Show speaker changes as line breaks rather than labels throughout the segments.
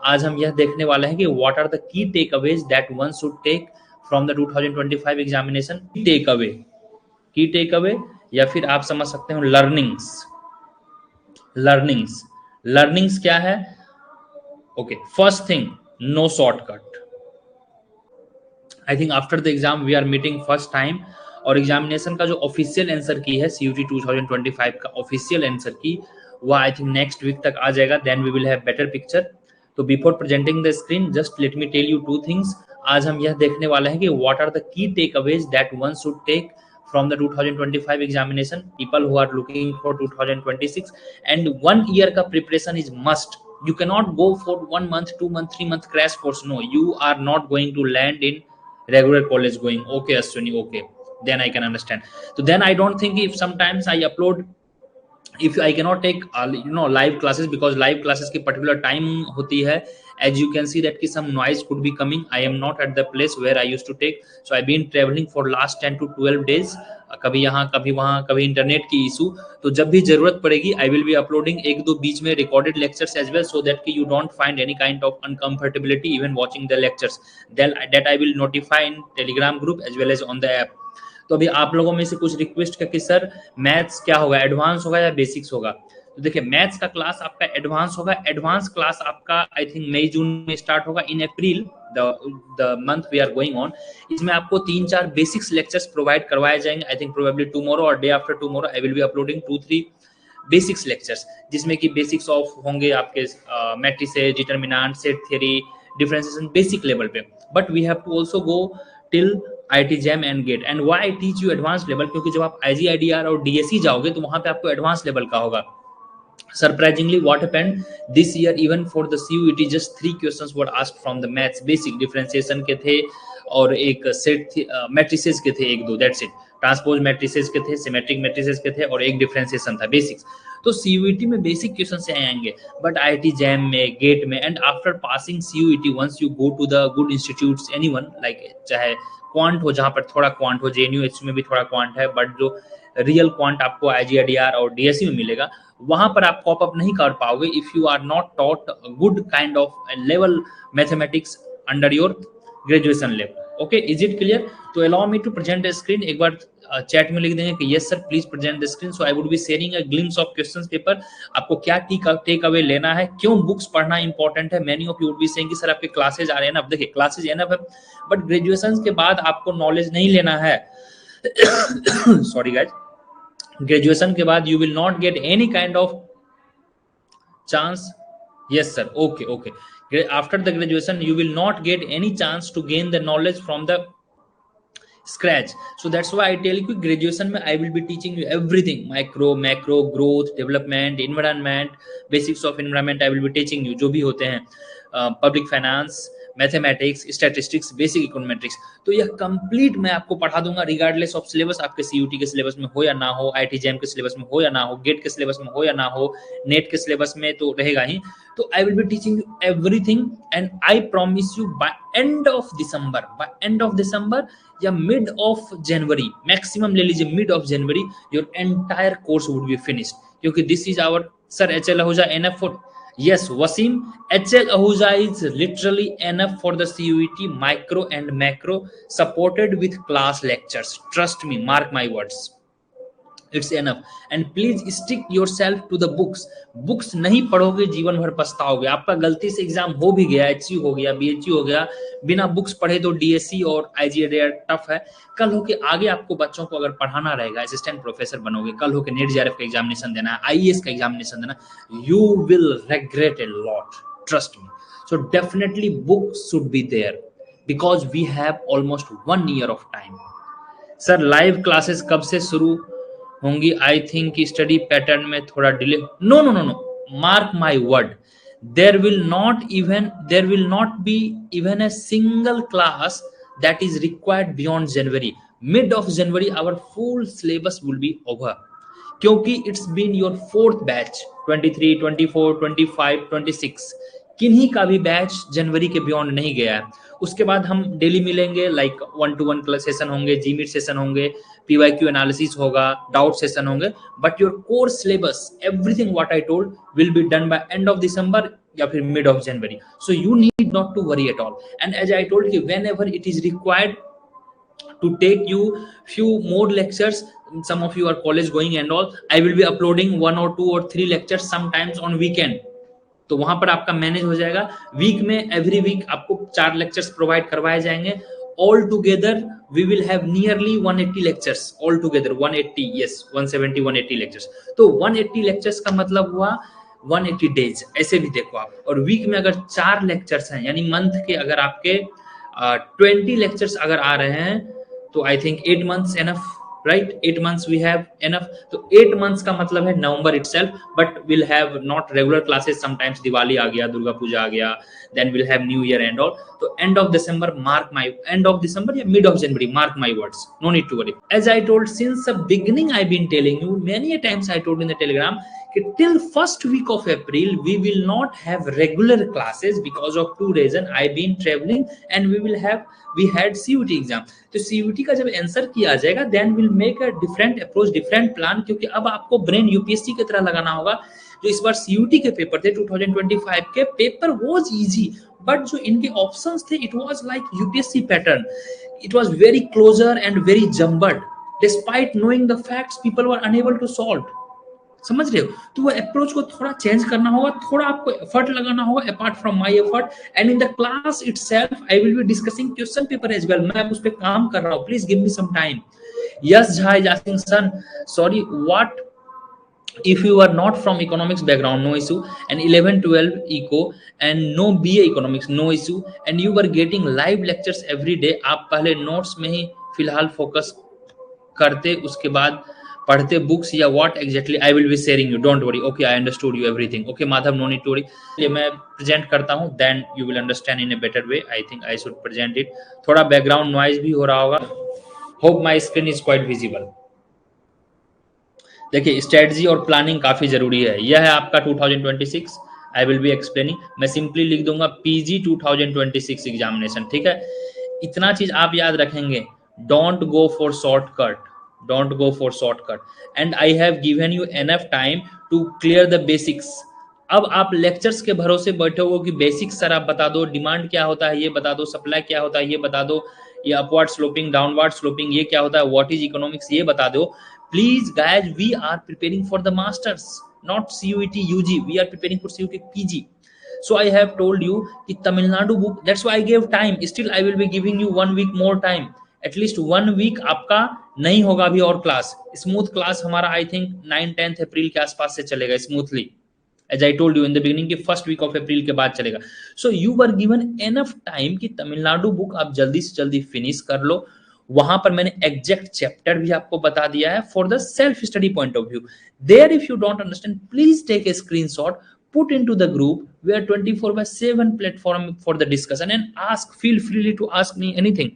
आज हम यह देखने वाले हैं कि what are the key takeaways that one should take from the 2025 examination. Key takeaway या फिर आप समझ सकते हो लर्निंग्स क्या है? Okay, first thing, no shortcut. I think after the exam we are meeting first time, और examination का जो ऑफिशियल आंसर की है सीयूटी 2025 का ऑफिशियल आंसर की, वह आई थिंक नेक्स्ट वीक तक आ जाएगा, then we will have better picture. तो before presenting the screen just let me tell you two things. आज हम यह देखने वाले हैं कि what are the key takeaways that one should take from the 2025 examination, people who are looking for 2026, and 1 year ka preparation is must. You cannot go for 1 month, 2 month, 3 month crash course. No, you are not going to land in regular college going. Okay Ashwini, okay, then I can understand. So then I don't think, if sometimes I upload, if I cannot take live classes, because live classes की particular time होती है, as you can see that कि some noise could be coming. I am not at the place where I used to take, so I've been traveling for last 10 to 12 days, कभी यहाँ कभी वहाँ, कभी internet की issue. तो जब भी जरूरत पड़ेगी I will be uploading एक दो बीच में recorded lectures as well, so that कि you don't find any kind of uncomfortability even watching the lectures, that I will notify in Telegram group as well as on the app। तो अभी आप लोगों में से कुछ रिक्वेस्ट का कि सर मैथ्स क्या होगा, एडवांस होगा या बेसिक्स होगा? तो देखिए, मैथ्स का क्लास आपका एडवांस होगा। एडवांस क्लास आपका आई थिंक मई जून में स्टार्ट होगा, in April the month we are going on. इसमें आपको 3-4 बेसिक्स लेक्चर्स प्रोवाइड करवाए जाएंगे। आई थिंक प्रोबेबली टुमारो और day after tomorrow I will be uploading 2-3 basics lectures, जिसमें कि बेसिक्स ऑफ होंगे आपके matrices, determinant, set theory, differentiation basic level पे। But we have to also go till IIT JAM and GATE। and why I teach you advanced level, क्योंकि जब आप IGIDR और DSE जाओगे तो वहां पे आपको एडवांस लेवल का होगा। Surprisingly, what happened this year, even for the CUET, just 3 questions were asked from the maths, basic differentiation के थे, और एक सेट मैट्रिसेस के थे, एक दो, दैट्स इट। ट्रांसपोज मैट्रिसेस के थे, सिमेट्रिक मैट्रिसेस के थे, और एक डिफरेंशिएशन था, बेसिक्स। तो CUET में बेसिक क्वेश्चन से आएंगे, बट IIT JAM में, गेट में, and after passing CUET, once you go to the good institutes, anyone like, चाहे क्वांट हो, जहां पर थोड़ा क्वांट हो, JNU में भी थोड़ा क्वांट है, बट जो रियल क्वांट आपको IGIDR और DSE में मिलेगा, वहां पर आप कॉप अप नहीं कर पाओगे if you are not taught good kind of level mathematics under your graduation level. Okay, is it clear? तो allow me to present the screen. एक बार चैट में लिख देंगे कि yes sir please present the screen, so I would be sharing a glimpse of questions paper. आपको क्या take away लेना है, क्यों बुक्स पढ़ना इंपॉर्टेंट है। Many of you would be saying कि सर आपके क्लासेज आ रहे हैं ना। अब देखिए, क्लासेज एनफ है, बट ग्रेजुएशन के बाद आपको नॉलेज नहीं लेना है। सॉरी गाइज, ग्रेजुएशन के बाद you will not get any kind of chance. Yes sir, okay, after the graduation you will not get any chance to gain the knowledge from the scratch. So that's why I tell you, graduation में I will be teaching you everything, micro, macro, growth, development, environment, basics of environment I will be teaching you, जो भी होते हैं, public finance, mathematics, statistics, basic econometrics. तो यह complete मैं आपको पढ़ा दूंगा रिगार्डलेस ऑफ सिलेबस, आपके CUT के सिलेबस में हो या ना हो, IIT JAM के सिलेबस में हो या ना हो, गेट के सिलेबस में हो या ना हो, नेट के सिलेबस में तो रहेगा ही। तो I will be teaching you everything, and I promise you by end of December या मिड ऑफ जनवरी, मैक्सिमम ले लीजिए mid of January, your entire course would be finished. क्योंकि this is our sir HL Ahuja enough for, yes Wasim, HL Ahuja is literally enough for the CUET micro and macro, supported with class lectures. Trust me, mark my words, it's enough. And please stick yourself to the books नहीं पढ़ोगे जीवन भर पछताओगे। आपका गलती से exam हो भी गया, HU हो गया, BHU हो गया, बिना बुक्स पढ़े तो DSE और IGIDR टफ है। कल हो के आगे आपको बच्चों को अगर पढ़ाना रहेगा, असिस्टेंट प्रोफेसर बनोगे, कल हो के नेट JRF का एग्जामिनेशन देना है, IAS का एग्जामिनेशन देना, you will regret a lot, trust me. So definitely books should be there, because we have almost 1 year of time. Sir live classes कब से शुरू होंगी? आई थिंक स्टडी पैटर्न में थोड़ा delay. No, mark my word, there will not be even a single class that is required beyond January. Mid of January our full syllabus will be over, क्योंकि it's been your 4th batch, 23, 24, 25, 26, किन्हीं का भी batch जनवरी के beyond नहीं गया है। उसके बाद हम डेली मिलेंगे, लाइक 1-to-1 क्लास सेशन होंगे, GMIT सेशन होंगे, PYQ एनालिसिस होगा, डाउट सेशन होंगे, but your core syllabus, everything what I told will be done by end of December, या फिर mid of January. So you need not to worry at all. And as I told you, whenever it is required to take you few more lectures, some of you are college going and all, I will be uploading 1 or 2 or 3 lectures sometimes on weekend. तो वहां पर आपका manage हो जाएगा. Week में every week आपको 4 lectures provide करवाए जाएंगे. All together we will have nearly 180 lectures. All together 180, yes 170 180 lectures. तो 180 लेक्चर्स का मतलब हुआ 180 डेज, ऐसे भी देखो आप. और वीक में अगर 4 लेक्चर्स हैं, यानी मंथ के अगर आपके 20 लेक्चर्स अगर आ रहे हैं, तो I think 8 months enough, right? 8 months we have enough. तो 8 months का मतलब है नवंबर itself, but we'll have not regular classes. Sometimes Diwali आ गया, दुर्गा पूजा आ गया, then we'll have New Year and all. तो end of December, mark my end of December या mid of January, mark my words. No need to worry. As I told since the beginning, I've been telling you many times. I told in the Telegram that till first week of April we will not have regular classes because of 2 reasons. I've been traveling and we had CUT exam. तो CUT का जब answer किया जाएगा then will make a different approach, different plan, क्योंकि अब आपको brain UPSC की तरह लगाना होगा. जो इस बार CUT के पेपर थे 2025 के पेपर वाज इजी, बट जो इनके ऑप्शंस थे it was like UPSC pattern. It was very closer and very jumbled. Despite knowing the facts people were unable to solve. समझ रहे हो? तो वो अप्रोच को थोड़ा चेंज करना होगा, थोड़ा आपको एफर्ट लगाना होगा apart from my effort. And in the class itself I will be discussing question paper as well. मैं उस पे काम कर रहा हूं, please give me some time. Yes Jha is asking son sorry what if you are not from economics background, no issue, and 11 12 eco and no BA economics, no issue, and you were getting live lectures every day. आप पहले notes में ही फिलहाल focus करते, उसके बाद पढ़ते books या what exactly I will be sharing you. Don't worry. Okay, I understood you everything. Okay Madhav, no need to worry. ये मैं प्रेजेंट करता हूं, then you will understand in a better way. I think I should present it. थोड़ा background noise भी हो रहा होगा. Hope my screen is quite visible. देखिए, स्ट्रेटजी और प्लानिंग काफी जरूरी है. यह है आपका 2026. I will be explaining. मैं सिंपली लिख दूंगा पीजी 2026 एग्जामिनेशन. ठीक है, इतना चीज आप याद रखेंगे. Don't go for shortcut. Don't go for shortcut. And I have given you enough time to clear the basics. अब आप लेक्चर्स के भरोसे बैठे हो कि बेसिक्स सर आप बता दो, डिमांड क्या होता है ये बता दो, सप्लाई क्या होता है ये बता दो, ये अपवर्ड स्लोपिंग डाउनवर्ड स्लोपिंग ये क्या होता है, व्हाट इज इकोनॉमिक्स ये बता दो. Please guys, we are preparing for the masters, not CUET UG. We are preparing for CUET PG. So I have told you कि Tamil Nadu book, that's why I gave time. Still I will be giving you 1 week more time. At least 1 week आपका नहीं होगा अभी और class. Smooth class हमारा I think 9-10 अप्रैल के आसपास से चलेगा smoothly. As I told you in the beginning कि फर्स्ट वीक ऑफ अप्रैल के बाद चलेगा. So you were given enough time कि तमिलनाडु बुक आप जल्दी से जल्दी फिनिश कर लो. वहां पर मैंने एग्जैक्ट चैप्टर भी आपको बता दिया है for the self study point of view. There if you don't understand please take a screenshot, put into the group. We are 24/7 platform for the discussion and feel freely to ask me anything.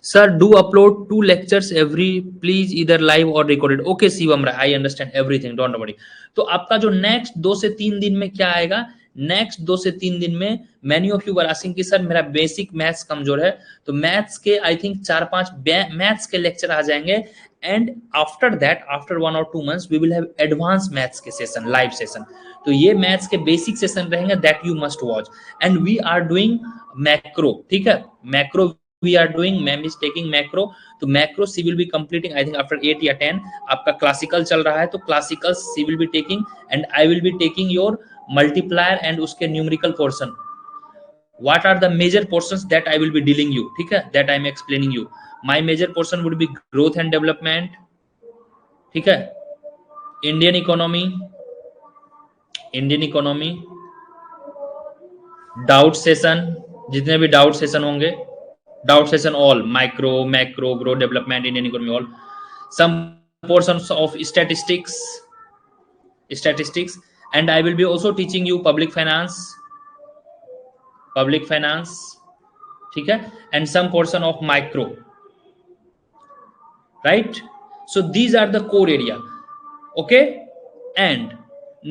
Sir, do upload 2 lectures every, please, either live or recorded. Okay Shivam Rai, I understand everything, don't worry. तो आपका जो next 2 से 3 दिन में क्या आएगा, next 2 से 3 दिन में many of you were asking कि सर मेरा बेसिक मैथ्स कमजोर है, तो मैथ्स के आई थिंक 4-5 मैथ्स के लेक्चर आ जाएंगे. And after that, after 1 or 2 months, we will have advance maths के सेशन, लाइव सेशन. तो ये मैथ्स के बेसिक सेशन रहेंगे, that you must watch. And we are doing macro. ठीक है, macro we are doing, ma'am is taking macro. तो macro she will be completing I think after 8 या 10. आपका classical चल रहा है तो classical she will be taking and I will be taking your multiplier and उसके numerical portion. What are the major portions that I will be dealing you? ठीक है, that I am explaining you. My major portion would be growth and development. ठीक है, Indian economy, doubt session, जितने भी doubt session होंगे, doubt session all, micro, macro, growth, development, Indian economy, all. Some portions of statistics, and I will be also teaching you public finance, ठीक है, and some portion of micro, right? So these are the core area. Okay, and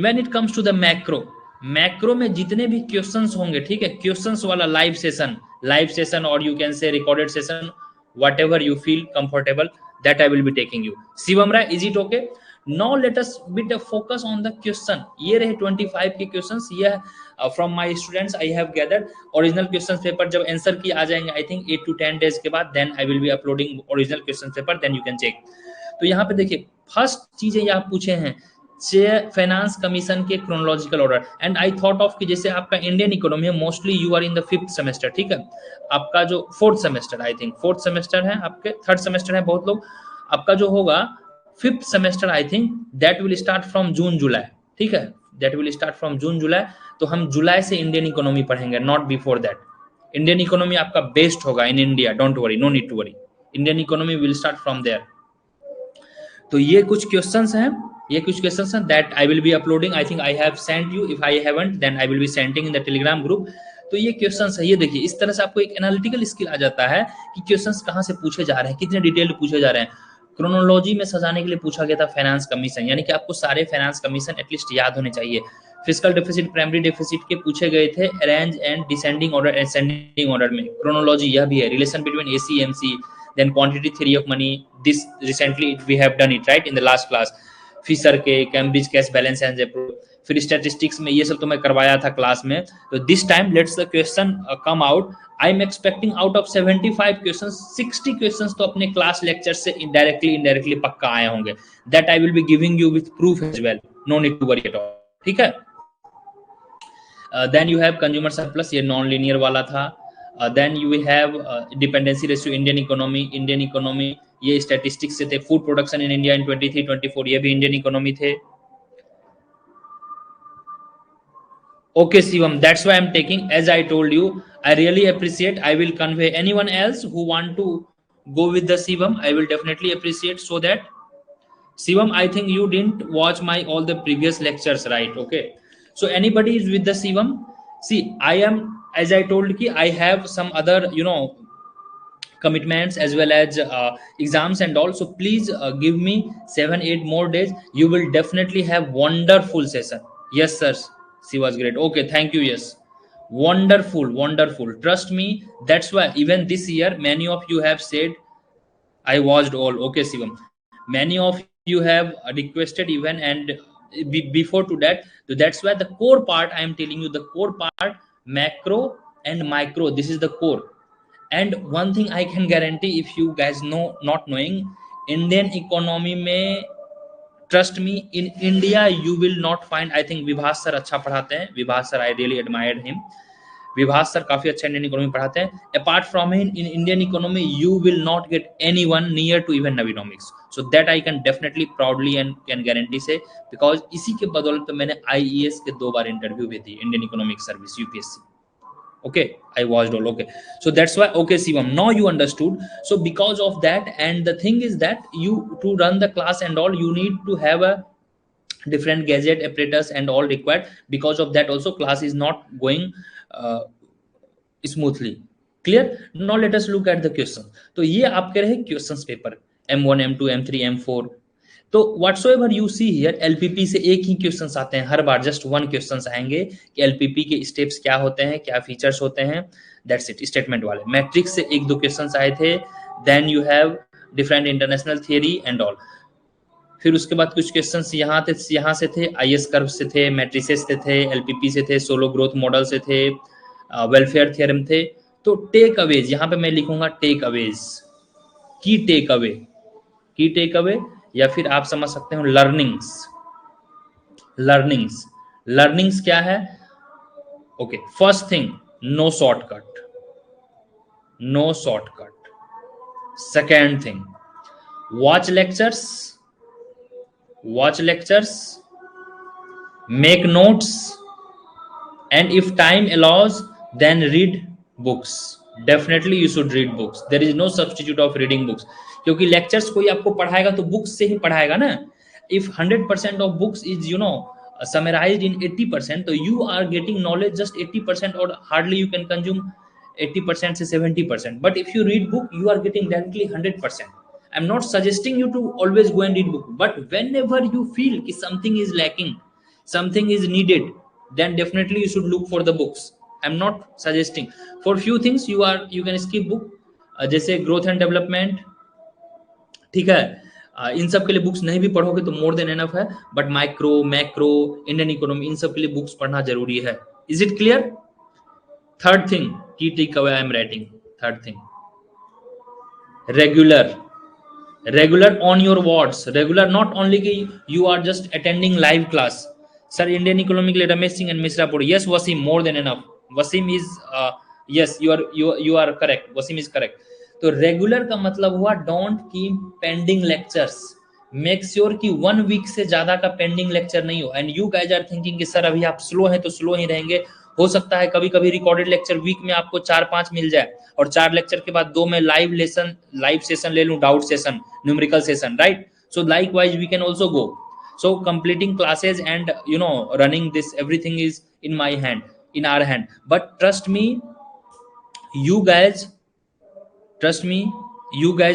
when it comes to the macro में जितने भी questions होंगे, ठीक है, questions वाला live session और you can say recorded session, whatever you feel comfortable, that I will be taking you. Shivam Rai, is it okay? Now let us bit focus on the question. ये रहे 25 के questions, ये from my students I have gathered. Original question paper जब answer की आ जाएंगे I think 8 to 10 days के बाद, then I will be uploading original question paper, then you can check. तो यहाँ पे देखिए फर्स्ट चीजें यहाँ पूछे हैं फाइनेंस कमीशन के chronological order, and I thought of कि जैसे आपका इंडियन इकोनॉमी है, mostly you are in the 5th semester, ठीक है, आपका जो 4th semester, I think 4th semester है, आपके 3rd सेमेस्टर है बहुत लोग, आपका जो होगा 5th semester I think that will start from June July, ठीक है, that will start from June July. तो हम जुलाई से इंडियन इकोनॉमी पढ़ेंगे, not before that. Indian economy आपका बेस्ट होगा in India, don't worry, no need to worry, Indian economy will start from there. तो ये कुछ क्वेश्चंस हैं, ये कुछ क्वेश्चंस हैं that I will be uploading, I think I have sent you, if I haven't then I will be sending in the Telegram group. तो ये questions है, ये देखिए इस तरह से आपको एक एनालिटिकल स्किल आ जाता है कि क्वेश्चंस कहाँ से पूछे जा रहे हैं, कितने डिटेल्ड पूछे जा रहे हैं। क्रोनोलॉजी में सजाने के लिए पूछा गया था फाइनेंस कमीशन, यानी कि आपको सारे फाइनेंस कमीशन एटलीस्ट याद होने चाहिए। फिस्कल डेफिसिट, प्राइमरी डेफिसिट के पूछे गए थे arrange and descending order, ascending order में। क्रोनोलॉजी यह भी है, relation between AC MC, then quantity theory of money, this recently we have done it right in the last class, Fisher के Cambridge cash balance and फिर statistics में ये सब तो मैं करवाया था क्लास में। तो this time let's the question come out, I am expecting out of 75 questions 60 questions तो अपने क्लास लेक्चर से इनडायरेक्टली पक्का आए होंगे, that I will be giving you with proof as well, no need to worry at all, ठीक है। Then you have consumer surplus, ये non linear वाला था। then you will have dependency ratio, Indian economy ये statistics से थे। Food production in India in 23-24 ये भी इंडियन इकोनॉमी थे। Okay Shivam, that's why I'm taking, as I told you, I really appreciate, I will convey anyone else who want to go with the Shivam, I will definitely appreciate, so that Shivam, I think you didn't watch my all the previous lectures, right? Okay, so anybody is with the Shivam, see I am, as I told ki I have some other commitments as well as exams and all, so please give me 7-8 more days, you will definitely have wonderful session. Yes sir, she was great, okay, thank you, yes, wonderful, trust me, that's why even this year many of you have said I watched all, okay Shivam, many of you have requested even, and before to that, so that's why the core part I am telling you, the core part, macro and micro, this is the core. And one thing I can guarantee, if you guys know, not knowing, Indian economy में trust me, in India you will not find, I think Vibhas sir अच्छा पढ़ाते हैं, Vibhas sir I really admired him, Vibhas sir काफी अच्छा Indian economy पढ़ाते हैं। Apart from in Indian economy you will not get anyone near to even नवीनोमिक्स, so that I can definitely proudly and can guarantee say, because इसी के बदौलत तो मैंने आईईएस के 2 बार इंटरव्यू भी दी, Indian economic service UPSC. Okay, I watched all, okay, so that's why, okay Shivam, now you understood. So because of that, and the thing is that you, to run the class and all, you need to have a different gadget apparatus and all required, because of that also class is not going smoothly, clear? Now let us look at the question. तो ये आपके रहे questions paper M1 M2 M3 M4। तो whatsoever you see here, LPP से एक ही questions आते हैं हर बार, just 1 questions आएंगे कि LPP के स्टेप्स क्या होते हैं, क्या फीचर्स होते हैं, दैट्स इट, स्टेटमेंट वाले। मैट्रिक्स से 1-2 क्वेश्चंस आए थे, then you have different international theory and all. फिर उसके बाद कुछ क्वेश्चंस यहाँ से थे, आईएस कर्व से थे, मैट्रिसेस से थे, LPP से थे, सोलो ग्रोथ मॉडल से थे, वेलफेयर थ्योरम थे। तो टेक अवेज यहाँ पे मैं लिखूंगा, टेक अवेज, की टेक अवे, या फिर आप समझ सकते हो लर्निंग्स क्या है? Okay, first thing, no shortcut. Second thing, watch lectures, make notes, and if time allows then read books. Definitely you should read books, there is no substitute of reading books, क्योंकि lectures कोई आपको पढ़ाएगा तो books से ही पढ़ाएगा ना। If 100% of books is summarised in 80%, तो you are getting knowledge just 80%, और हार्डली यू कैन कंज्यूम 80% से 70%। But if you read book you are getting directly 100%। I am not suggesting you to always go and read book, but whenever you feel कि something is lacking, something is needed, then definitely you should look for the books. I'm not suggesting, for few things you can skip book, जैसे growth and development, ठीक है, इन सब के लिए books नहीं भी पढ़ोगे तो मोर देन एनफ है, but micro, macro, Indian economy, इन सब के लिए बुक्स पढ़ना जरूरी है। Is it clear? Third thing, key takeaway I am writing, third thing, regular, regular on your wards, regular not only कि you are just attending live class. Sir, Indian economic के लिए Ramesh Singh and Mishra Puri, yes Wasim, more than enough. Wasim is yes, you are correct, Wasim is correct. तो regular का मतलब हुआ don't keep pending lectures, make sure कि 1 week से ज्यादा का पेंडिंग लेक्चर नहीं हो। And you guys are thinking कि सर अभी आप स्लो हैं तो स्लो ही रहेंगे, हो सकता है कभी कभी रिकॉर्डेड लेक्चर वीक में आपको 4-5 मिल जाए और 4 लेक्चर के बाद 2 में लाइव सेशन ले लूं, doubt session, numerical session, right? So likewise we can also go. So completing classes and running this everything is in my hand, in our hand. But trust me, you guys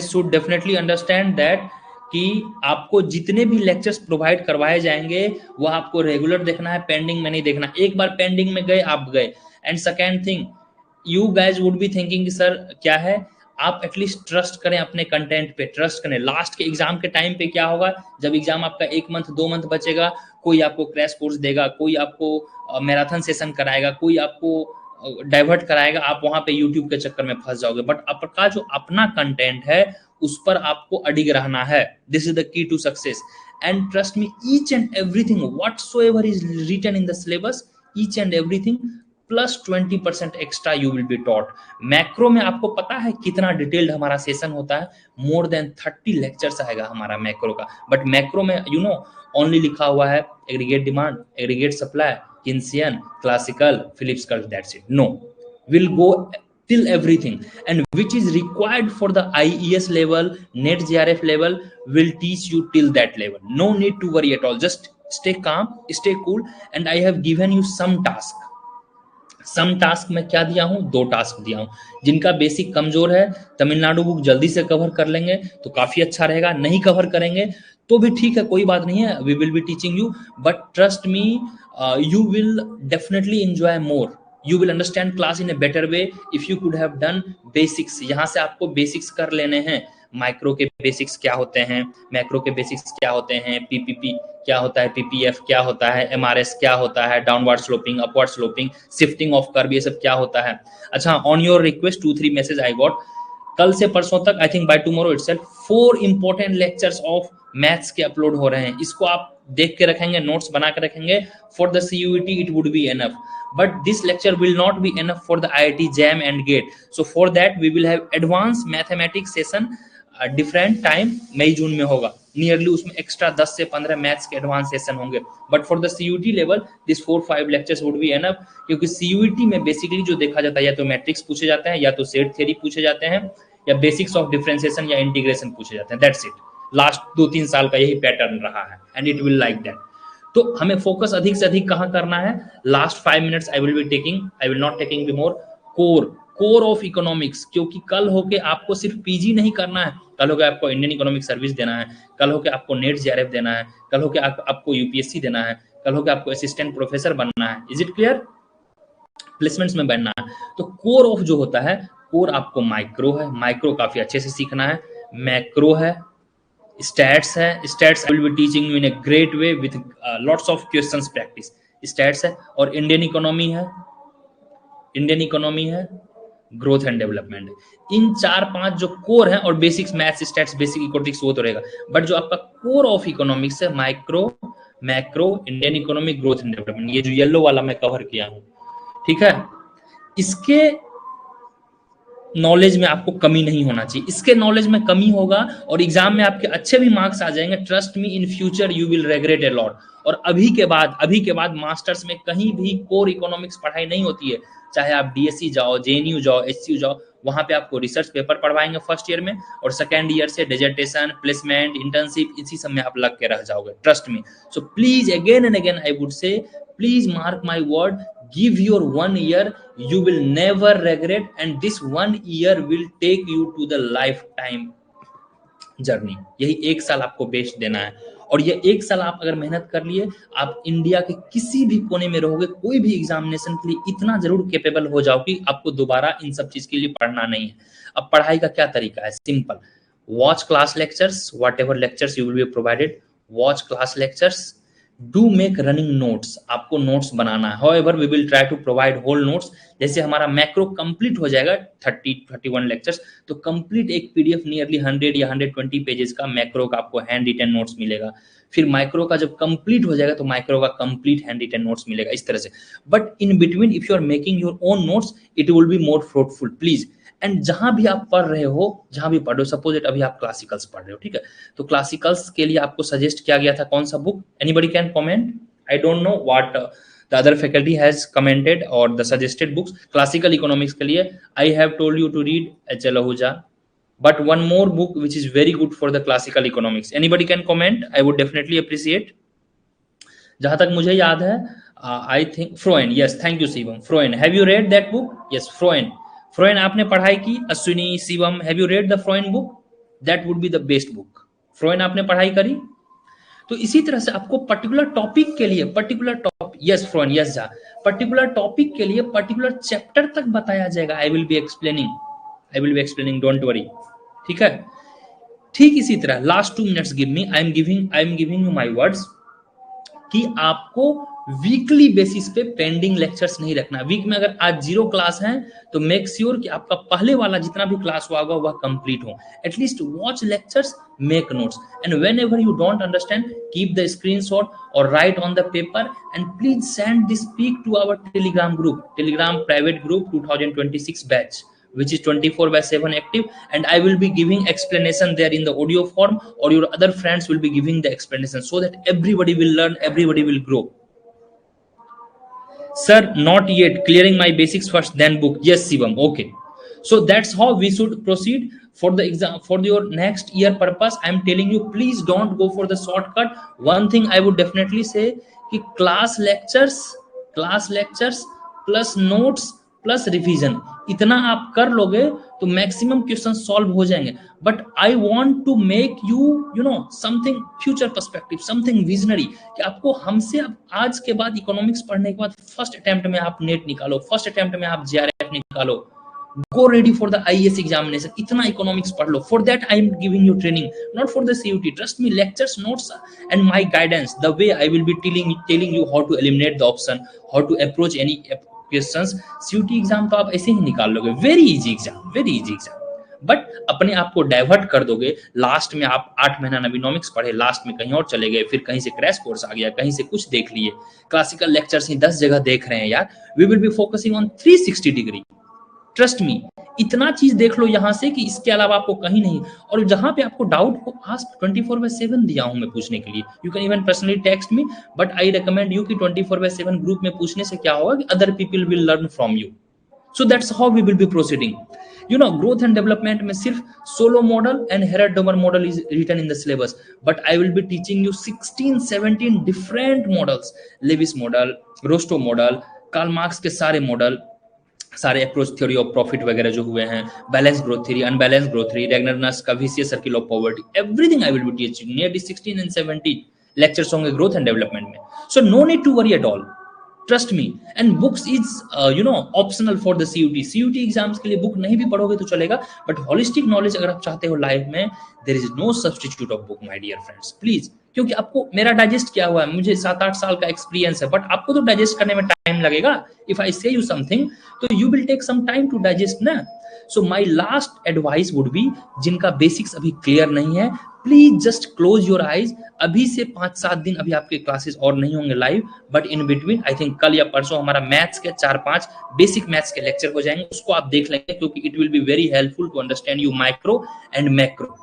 should definitely understand that कि आपको जितने भी lectures provide करवाए जाएंगे वो आपको regular देखना है, पेंडिंग में नहीं देखना। एक बार पेंडिंग में गए आप गए। And second thing, you guys would be thinking sir क्या है, आप एटलीस्ट ट्रस्ट करें अपने कंटेंट पे, ट्रस्ट करें। लास्ट के एग्जाम के टाइम पे क्या होगा, जब एग्जाम आपका 1 मंथ 2 मंथ बचेगा, कोई आपको क्रैश कोर्स देगा, कोई आपको मैराथन सेशन कराएगा, कोई आपको डाइवर्ट कराएगा, आप वहां पे यूट्यूब के चक्कर में फंस जाओगे। बट आपका जो अपना कंटेंट है उस पर आपको अडिग रहना है। This is the key to success. And trust me, each and everything whatsoever is written in the syllabus, each and everything plus 20% extra you will be taught. Macro में आपको पता है कितना डिटेल्ड हमारा सेशन होता है, मोर देन 30 लेक्चर्स आएगा हमारा मैक्रो का। बट मैक्रो में ओनली लिखा हुआ है aggregate demand, aggregate supply, Keynesian, classical, Phillips curve, that's it. No, will go till everything, and which is required for the IES level, net JRF level, will teach you till that level. No need to worry at all, just stay calm, stay cool. And I have given you some task में क्या दिया हूं, 2 task दिया हूं। जिनका basic कमजोर है, Tamil Nadu book जल्दी से कवर कर लेंगे तो काफी अच्छा रहेगा, नहीं कवर करेंगे तो भी ठीक है, कोई बात नहीं है, we will be teaching you. But trust me, you will definitely enjoy more, you will understand class in a better way if you could have done basics। यहाँ से आपको बेसिक्स कर लेने हैं, माइक्रो के बेसिक्स क्या होते हैं, मैक्रो के बेसिक्स क्या होते हैं, पीपीपी क्या होता है, पीपीएफ क्या होता है, एमआरएस क्या होता है, downward sloping, upward sloping, shifting of curve, ये सब क्या होता है। अच्छा, on your request 2-3 message I got, कल से परसों तक, I think by tomorrow itself 4 important lectures of maths के अपलोड हो रहे हैं। इसको आप देख के रखेंगे, नोट्स बना के रखेंगे, for the CUET it would be enough, but this lecture will not be enough for the IIT JAM and GATE. So for that we will have advanced mathematics session, different time, मई जून में होगा nearly, उसमें extra 10 से 15 maths के advance session होंगे। But for the CUET level this 4-5 lectures would be enough, क्योंकि CUET में basically जो देखा जाता है या तो मैट्रिक्स पूछे जाते हैं, या तो सेट थ्योरी पूछे जाते हैं, या बेसिक्स ऑफ डिफरेंशिएशन या इंटीग्रेशन पूछे जाते हैं। दैट्स इट, लास्ट 2-3 साल का यही पैटर्न रहा है, and it will like that. तो हमें फोकस अधिक से अधिक कहां करना है, last 5 minutes I will not taking be more, core of economics. क्योंकि कल होके आपको सिर्फ पीजी नहीं करना है, कल होके आपको इंडियन इकोनॉमिक सर्विस देना है, कल होके आपको नेट JRF देना है, कल होके आपको UPSC देना है, कल होके आपको असिस्टेंट प्रोफेसर बनना है। Is it clear? प्लेसमेंट्स में बनना है। तो कोर ऑफ जो होता है, कोर आपको माइक्रो है, माइक्रो काफी अच्छे से सीखना है, मैक्रो है, स्टैट्स है, stats I will be teaching you in a great way with lots of questions practice, stats है। और इंडियन इकोनॉमी है, ग्रोथ एंड डेवलपमेंट है। इन 4-5 जो कोर है, और basics maths, stats, basic economics वो तो रहेगा, बट जो आपका कोर ऑफ इकोनॉमिक्स है, micro, macro, Indian economic, growth and development, ये जो येलो वाला मैं कवर किया हूं, ठीक है। इसके नॉलेज में आपको कमी नहीं होना चाहिए, इसके नॉलेज में कमी होगा और एग्जाम में आपके अच्छे भी मार्क्स आ जाएंगे, trust me, in future you will regret a lot. और अभी के बाद मास्टर्स में कहीं भी कोर इकोनॉमिक्स पढ़ाई नहीं होती है, चाहे आप DSC जाओ, JNU जाओ, HCU जाओ, वहां पे आपको रिसर्च पेपर पढ़वाएंगे फर्स्ट ईयर में, और सेकेंड ईयर से डिसर्टेशन, प्लेसमेंट, इंटर्नशिप, इसी सब में आप लग के रह जाओगे, trust me. So please again and again I would say, please mark my word, give your 1 year, you will never regret, and this 1 year will take you to the lifetime journey। यही 1 साल आपको best देना है, और ये 1 साल आप अगर मेहनत कर लिए, आप इंडिया के किसी भी कोने में रहोगे, कोई भी एग्जामिनेशन के लिए इतना जरूर कैपेबल हो जाओ कि आपको दोबारा इन सब चीज के लिए पढ़ना नहीं है। अब पढ़ाई का क्या तरीका है, simple, watch class lectures, whatever lectures you will be provided, watch class lectures, do make running notes, आपको notes बनाना है. However, we will try to provide whole notes. जैसे हमारा मैक्रो कंप्लीट हो जाएगा 31 लेक्चर्स, तो कंप्लीट एक पीडीएफ नियरली 100 या 120 pages का मैक्रो का आपको हैंड रिटन नोट्स मिलेगा. फिर माइक्रो का जब कंप्लीट हो जाएगा तो माइक्रो का कंप्लीट हैंड रिटन नोट्स मिलेगा, इस तरह से. But in between if you are making your own notes, it will be more fruitful please. And जहां भी आप पढ़ रहे हो, जहां भी पढ़ रहे हो, सपोज इट अभी आप क्लासिकल्स पढ़ रहे हो, ठीक है, तो क्लासिकल्स के लिए आपको सजेस्ट किया गया था कौन सा book? Anybody can comment. I don't know what the other faculty has commented or the suggested books. Classical economics के लिए I have told you to read H.L. Ahuja, but one more book which is very good for the classical economics. Anybody can comment, I would definitely appreciate. जहां तक मुझे याद है, I think Freud. Yes, thank you Shivam. Freud, have you read that book? Yes, Freud आपने पढ़ाई की. Ashwini, Shivam, have you read the Freud book? That would be the best book. Freud आपने पढ़ाई करी. तो इसी तरह से आपको पर्टिकुलर टॉपिक के लिए यस फ्रॉन, यस जा, पर्टिकुलर टॉपिक के लिए पर्टिकुलर चैप्टर तक बताया जाएगा. आई will be explaining, don't worry, ठीक है. ठीक इसी तरह last 2 minutes give me, I am giving you my words कि आपको वीकली बेसिस पे पेंडिंग लेक्चर्स नहीं रखना. वीक में अगर आज 0 क्लास है तो मेक श्योर कि आपका पहले वाला जितना भी क्लास हुआ होगा वह कंप्लीट हो. At least watch lectures, make notes, and whenever you don't understand, keep the screenshot or write on the paper, and please send this pic to our telegram private group 2026 batch, which is 24/7 active, and I will be giving explanation there in the audio form, or your other friends will be giving the explanation, so that everybody will learn, everybody will grow. Sir, not yet, clearing my basics first then book. Yes Shivam, okay, so that's how we should proceed for the exam. For your next year purpose, I am telling you, please don't go for the shortcut. One thing I would definitely say कि class lectures plus notes plus revision, इतना आप कर लोगे तो maximum question solve हो जाएंगे. But I want to make you know something future perspective, something visionary, कि आपको हमसे अब आज के बाद इकोनॉमिक्स पढ़ने के बाद फर्स्ट अटेम्प्ट में आप नेट निकालो, फर्स्ट अटेम्प्ट में आप जेआरएफ निकालो, go ready for the IAS examination, इतना इकोनॉमिक्स पढ़ लो. For that I am giving you training, not for the CUT. Trust me, lectures, notes and my guidance, the way I will be telling you how to eliminate the option, how to approach any questions. CUT exam तो आप ऐसे ही निकाल लोगे, very easy exam. But अपने आप को divert कर दोगे. लास्ट में आप 8 महीना नवीनॉमिक्स पढ़े, लास्ट में कहीं और चले गए, फिर कहीं से क्रैश कोर्स आ गया, कहीं से कुछ देख लिए, क्लासिकल लेक्चर्स ही 10 जगह देख रहे हैं यार. We will be focusing on 360 degree. Trust me, इतना चीज देख लो यहां से कि इसके अलावा आपको कहीं नहीं. और जहां पे आपको डाउट हो, आस्क, 24/7 दिया हूं मैं पूछने के लिए. You can even personally text me, but I recommend you कि 24/7 ग्रुप में पूछने से क्या होगा कि other people will learn from you. So that's how we will be proceeding. You know, growth and development में सिर्फ Solow model and Harrod Domar model is written in the syllabus, but I will be teaching you 16-17 different models. Lewis model, Rostow model, Karl Marx के सारे model, सारे approach theory of profit वगैरह जो हुए हैं, balance growth theory, unbalance growth theory, Ragnar's का vicious circle of poverty, everything I will be teaching. Nearly 16 and 17 lectures होंगे growth and development में. So no need to worry at all, trust me. And books is optional for the CUT exams के लिए book नहीं भी पढ़ोगे तो चलेगा, but holistic knowledge अगर आप चाहते हो लाइफ में, there is no substitute of book my dear friends, please. क्योंकि आपको, मेरा डाइजेस्ट किया हुआ है, मुझे 7-8 साल का एक्सपीरियंस है, बट आपको तो डाइजेस्ट करने में टाइम लगेगा. If I say you something तो you will take some time to digest ना. So my last advice would be, जिनका बेसिक्स अभी क्लियर नहीं है, please just close your eyes. अभी से 5-7 दिन अभी आपके क्लासेस और नहीं होंगे live, but in between I think कल या परसों हमारा मैथ्स के 4-5 बेसिक मैथ्स के लेक्चर हो जाएंगे, उसको आप देख लेंगे, क्योंकि it will be very helpful to understand you micro and macro.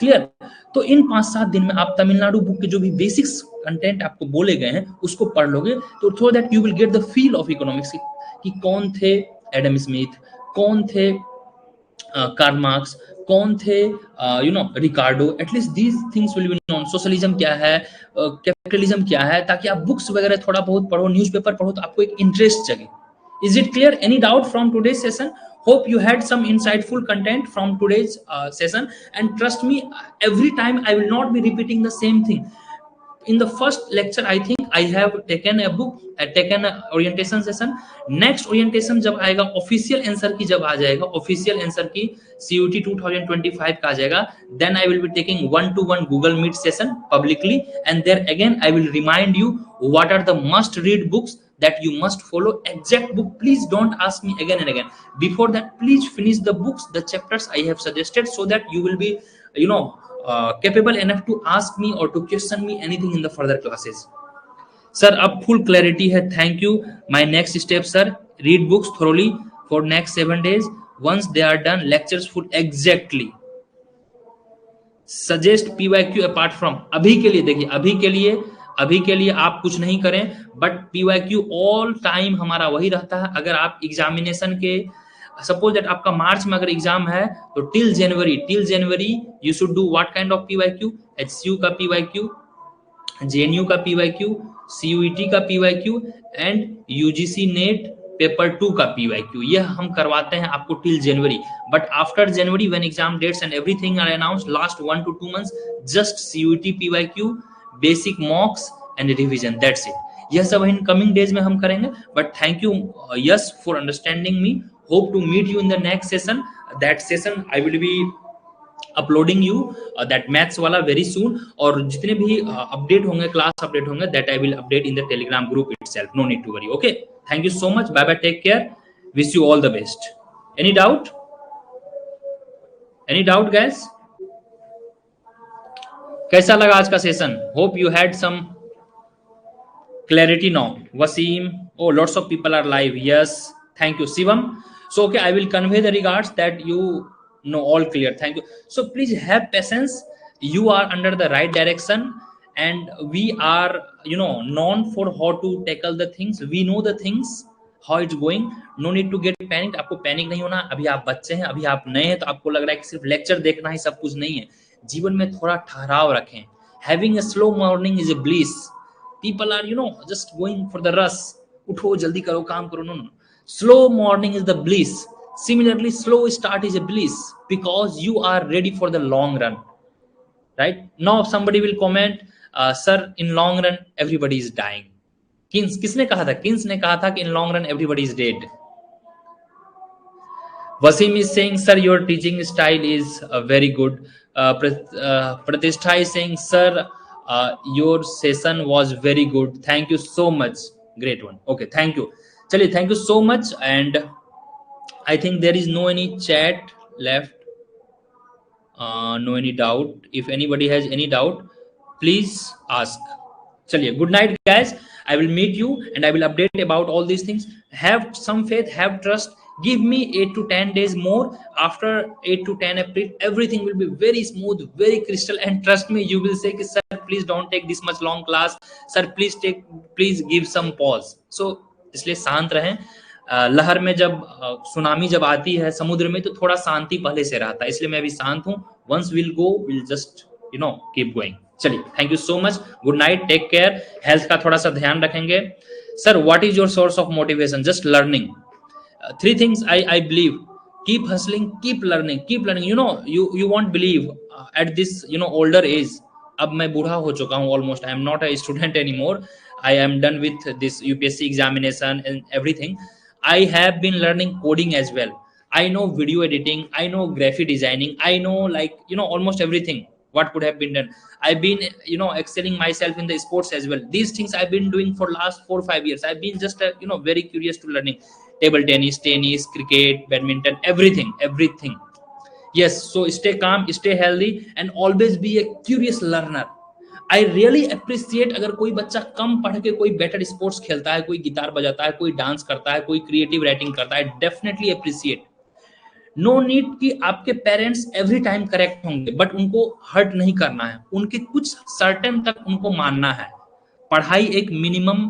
Clear? तो इन 5-7 दिन में आप तमिलनाडु बुक के जो भी बेसिक्स कंटेंट आपको बोले गए हैं उसको पढ़ लोगे, तो through that you will get the feel of economics, कि कौन थे एडम स्मिथ, कौन थे कार्ल मार्क्स, कौन थे Ricardo. At least these things will be known. Socialism क्या है, कैपिटलिज्म क्या है, ताकि आप बुक्स वगैरह थोड़ा बहुत पढ़ो, न्यूज़पेपर पढ़ो, तो आपको एक इंटरेस्ट जगे. Is it clear? Any doubt from today's session? Hope you had some insightful content from today's session. And trust me, every time I will not be repeating the same thing. in the first lecture I think I have taken a book, taken a orientation session. Next orientation जब आएगा, official answer की जब आ जाएगा, official answer की CUT 2025 का आ जाएगा, then I will be taking 1-to-1 Google Meet session publicly, and there again I will remind you what are the must read books that you must follow. Exact book, please don't ask me again and again. Before that, please finish the books, the chapters I have suggested, so that you will be, you know, capable enough to ask me or to question me anything in the further classes. Sir, अब full clarity है, thank you. My next step, sir, read books thoroughly for next 7 days. Once they are done, lectures full exactly. Suggest PYQ apart from, अभी के लिए देखिए, अभी के लिए आप कुछ नहीं करें, बट PYQ ऑल टाइम हमारा वही रहता है. अगर आप एग्जामिनेशन के, सपोज दैट आपका मार्च में अगर एग्जाम है, तो till January you should do what kind of PYQ, HCU का PYQ, JNU का PYQ, CUET का PYQ and UGC NET paper 2 का PYQ. यह हम करवाते हैं आपको till January. But after January when exam dates and everything are announced, last 1 to 2 months just CUET PYQ, basic mocks and revision, that's it. यह सब इन कमिंग डेज में हम करेंगे. But thank you yes for understanding me. Hope to meet you in the next session. That session I will be uploading you that maths वाला very soon. और जितने भी अपडेट होंगे, क्लास अपडेट होंगे, that I will update in the Telegram group itself. No need to worry. Okay, thank you so much. Bye bye, take care, wish you all the best. Any doubt guys? कैसा लगा आज का सेशन? Hope you had some clarity now. Wasim, oh, lots of people are live. Yes, thank you. Shivam, so okay, I will convey the regards that you know all clear. Thank you. So please have patience. You are under the right direction, and we are, you know, known for how to tackle the things. We know the things, how it's going. No need to get panicked. आपको panic नहीं होना. अभी आप बच्चे हैं, अभी आप नए हैं, तो आपको लग रहा है कि सिर्फ लेक्चर देखना ही सब कुछ नहीं है. जीवन में थोड़ा ठहराव रखें. Having a slow morning is a bliss. People are, you know, just going for the rush. उठो, जल्दी करो, काम करो. No. Slow morning is the bliss. Similarly, slow start is a bliss because you are ready for the long run. Right? Now somebody will comment, sir, in long run everybody is dying. किसने कहा था? Keynes ने कहा था कि in long run everybody is dead. Wasim is saying, sir, your teaching style is very good. Pratishtha is saying, sir, your session was very good. Thank you so much. Great one. Okay, thank you. Chaliye, thank you so much. And I think there is no any chat left. No any doubt. If anybody has any doubt, please ask. Chaliye, good night, guys. I will meet you and I will update about all these things. Have some faith, have trust. Give me 8 to 10 days more. After 8 to 10 April, everything will be very smooth, very crystal. And trust me, you will say, sir, please don't take this much long class. Sir, please give some pause. So, इसलिए शांत रहें. लहर में जब tsunami जब आती है समुद्र में, तो थोड़ा शांति पहले से रहता है. इसलिए मैं अभी शांत हूँ. Once we'll go, we'll just, you know, keep going. चलिए, thank you so much. Good night, take care. Health का थोड़ा सा ध्यान रखेंगे. Sir, what is your source of motivation? Just learning. 3 things I believe: keep hustling, keep learning. You know, you won't believe, at this, you know, older age, अब मैं बूढ़ा हो चुका हूँ almost. I am not a student anymore. I am done with this UPSC examination and everything. I have been learning coding as well. I know video editing, I know graphic designing, I know, like, you know, almost everything what could have been done. I've been, you know, excelling myself in the sports as well. These things I've been doing for last 4-5 years. I've been just you know, very curious to learning table tennis, cricket, badminton, everything. Yes, so stay calm, stay healthy, and always be a curious learner. I really appreciate अगर कोई बच्चा कम पढ़ के कोई better sports खेलता है, कोई guitar बजाता है, कोई डांस करता है, कोई क्रिएटिव राइटिंग करता है. Definitely appreciate. नो नीड कि आपके पेरेंट्स एवरी टाइम करेक्ट होंगे, बट उनको हर्ट नहीं करना है. उनके कुछ सर्टेन तक उनको मानना है. पढ़ाई एक मिनिमम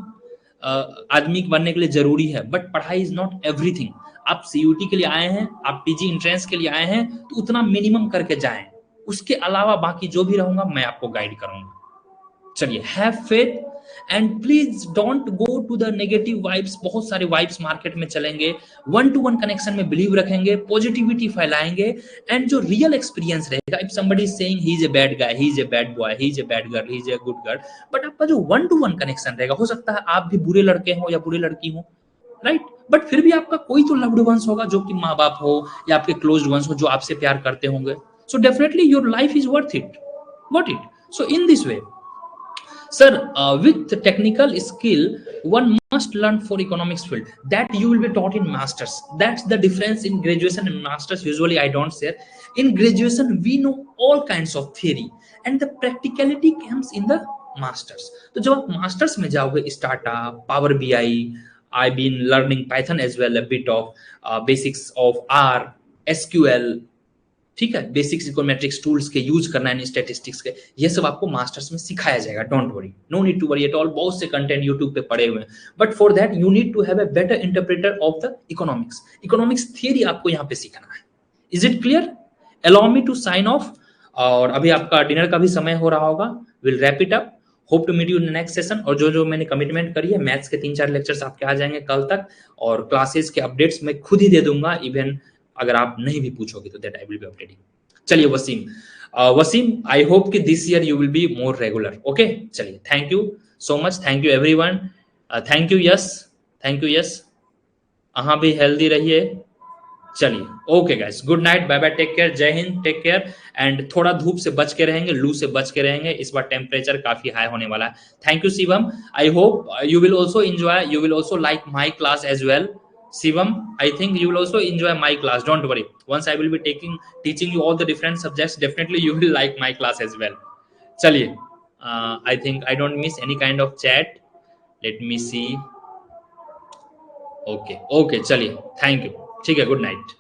आदमी बनने के लिए जरूरी है, बट पढ़ाई इज नॉट एवरीथिंग. आप सीयूटी के लिए आए हैं, आप पीजी एंट्रेंस के लिए आए हैं, तो उतना मिनिमम करके जाएं. उसके अलावा बाकी जो भी रहूंगा मैं आपको गाइड करूंगा. चलिए, have faith, and please don't go to the negative vibes. बहुत सारे वाइब्स मार्केट में चलेंगे, वन टू वन कनेक्शन में बिलीव रखेंगे, पॉजिटिविटी फैलाएंगे, एंड जो रियल एक्सपीरियंस रहेगा, if somebody is saying he is a bad guy, he is a bad boy, he is a bad girl, he is a good girl, but आपका जो one to one connection रहेगा, हो सकता है आप भी बुरे लड़के हो या बुरी लड़की हो, राइट, बट फिर भी आपका कोई तो लव्ड वंस होगा जो कि माँ बाप हो या आपके क्लोज्ड वंस हो जो आपसे प्यार करते होंगे, so definitely your life is worth it, got it. So in this way sir, with technical skill one must learn for economics field, that you will be taught in masters. That's the difference in graduation and masters. Usually I don't say, in graduation we know all kinds of theory and the practicality comes in the masters. तो जब आप masters में जाओगे, startup, power bi, I've been learning python as well, a bit of basics of r, sql, ठीक है, basics econometrics tools के use करना है, स्टैटिस्टिक्स के, ये सब आपको मास्टर्स में सिखाया जाएगा। Don't worry, no need to worry at all. बहुत से कंटेंट यूट्यूब पे पड़े हुए हैं, but for that you need to have a better interpreter of the economics. Economics theory आपको यहाँ पे सीखना है। Is it clear? Allow me to sign off, और अभी आपका डिनर का भी समय हो रहा होगा। Will wrap it up, hope to meet you in next session. और जो जो मैंने कमिटमेंट करी है, मैथ्स के 3-4 लेक्चर्स आपके आ जाएंगे कल तक, और क्लासेस के अपडेट्स मैं खुद ही दे दूंगा, इवन अगर आप नहीं भी पूछोगे तो that I will be updating. चलिए वसीम, वसीम आई होप कि this year you will be more regular. Okay, चलिए, thank you so much, thank you everyone, thank you yes, thank you yes, अहाँ भी हेल्दी रहिए। चलिए, okay guys, good night, bye bye, take care, जय Hind, take care, and थोड़ा धूप से बच के रहेंगे, लू से बच के रहेंगे, इस बार टेम्परेचर काफी हाई होने वाला है। Thank you Shivam, I hope you will also enjoy, you will also like my class as well. Shivam, I think you will also enjoy my class. Don't worry. Once I will be teaching you all the different subjects, definitely you will like my class as well. चलिए, I think I don't miss any kind of chat. Let me see. Okay, okay, चलिए, thank you. ठीक है, good night.